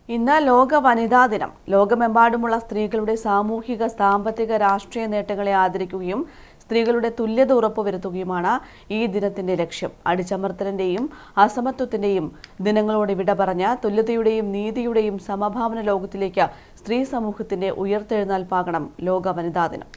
ഇന്ന് ലോക വനിതാ ദിനം. ലോകമെമ്പാടുമുള്ള സ്ത്രീകളുടെ സാമൂഹിക, സാമ്പത്തിക, രാഷ്ട്രീയ നേട്ടങ്ങളെ ആദരിക്കുകയും സ്ത്രീകളുടെ തുല്യത ഉറപ്പുവരുത്തുകയുമാണ് ഈ ദിനത്തിന്റെ ലക്ഷ്യം. അടിച്ചമർത്തലിന്റെയും അസമത്വത്തിന്റെയും ദിനങ്ങളോട് വിട പറഞ്ഞ തുല്യതയുടെയും നീതിയുടെയും സമഭാവന ലോകത്തിലേക്ക് സ്ത്രീ സമൂഹത്തിന്റെ ഉയർത്തെഴുന്നേൽപ്പാകണം ലോക വനിതാ ദിനം.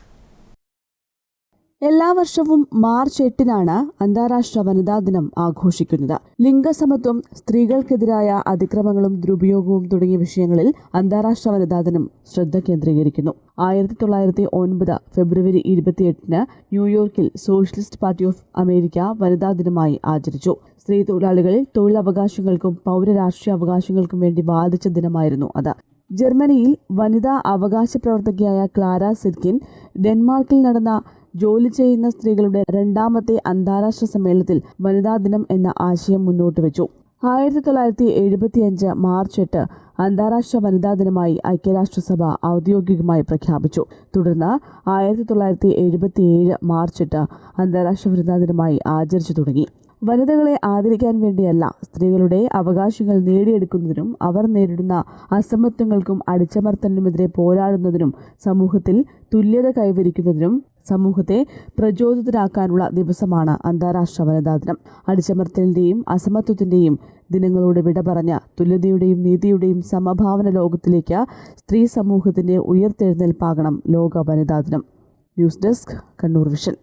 എല്ലാ വർഷവും മാർച്ച് 8-നാണ് അന്താരാഷ്ട്ര വനിതാ ദിനം ആഘോഷിക്കുന്നത്. ലിംഗസമത്വം, സ്ത്രീകൾക്കെതിരായ അതിക്രമങ്ങളും ദുരുപയോഗവും തുടങ്ങിയ വിഷയങ്ങളിൽ അന്താരാഷ്ട്ര വനിതാ ദിനം ശ്രദ്ധ കേന്ദ്രീകരിക്കുന്നു. 1909 ഫെബ്രുവരി 28-ന് ന്യൂയോർക്കിൽ സോഷ്യലിസ്റ്റ് പാർട്ടി ഓഫ് അമേരിക്ക വനിതാ ദിനമായി ആചരിച്ചു. സ്ത്രീ തൊഴിലാളികൾ തൊഴിലവകാശങ്ങൾക്കും പൗരരാഷ്ട്രീയ അവകാശങ്ങൾക്കും വേണ്ടി വാദിച്ച ദിനമായിരുന്നു അത്. ജർമ്മനിയിൽ വനിതാ അവകാശ പ്രവർത്തകയായ ക്ലാര സിറ്റ്കിൻ ഡെൻമാർക്കിൽ നടന്ന ജോലി ചെയ്യുന്ന സ്ത്രീകളുടെ രണ്ടാമത്തെ അന്താരാഷ്ട്ര സമ്മേളനത്തിൽ വനിതാ ദിനം എന്ന ആശയം മുന്നോട്ട് വെച്ചു. 1975 മാർച്ച് 8 അന്താരാഷ്ട്ര വനിതാ ദിനമായി ഐക്യരാഷ്ട്രസഭ ഔദ്യോഗികമായി പ്രഖ്യാപിച്ചു. തുടർന്ന് 1977 മാർച്ച് 8 അന്താരാഷ്ട്ര വനിതാ ദിനമായി ആചരിച്ചു തുടങ്ങി. വനിതകളെ ആദരിക്കാൻ വേണ്ടിയല്ല, സ്ത്രീകളുടെ അവകാശങ്ങൾ നേടിയെടുക്കുന്നതിനും അവർ നേരിടുന്ന അസമത്വങ്ങൾക്കും അടിച്ചമർത്തലിനുമെതിരെ പോരാടുന്നതിനും സമൂഹത്തിൽ തുല്യത കൈവരിക്കുന്നതിനും സമൂഹത്തെ പ്രചോദിതരാക്കാനുള്ള ദിവസമാണ് അന്താരാഷ്ട്ര വനിതാ ദിനം. അടിച്ചമർത്തലിന്റെയും അസമത്വത്തിന്റെയും ദിനങ്ങളോട് വിട പറഞ്ഞ തുല്യതയുടെയും നീതിയുടെയും സമഭാവന ലോകത്തിലേക്ക് സ്ത്രീ സമൂഹത്തിന്റെ ഉയർത്തെഴുന്നേൽപ്പാകണം ലോക വനിതാ ദിനം. News desk, Kannur vision.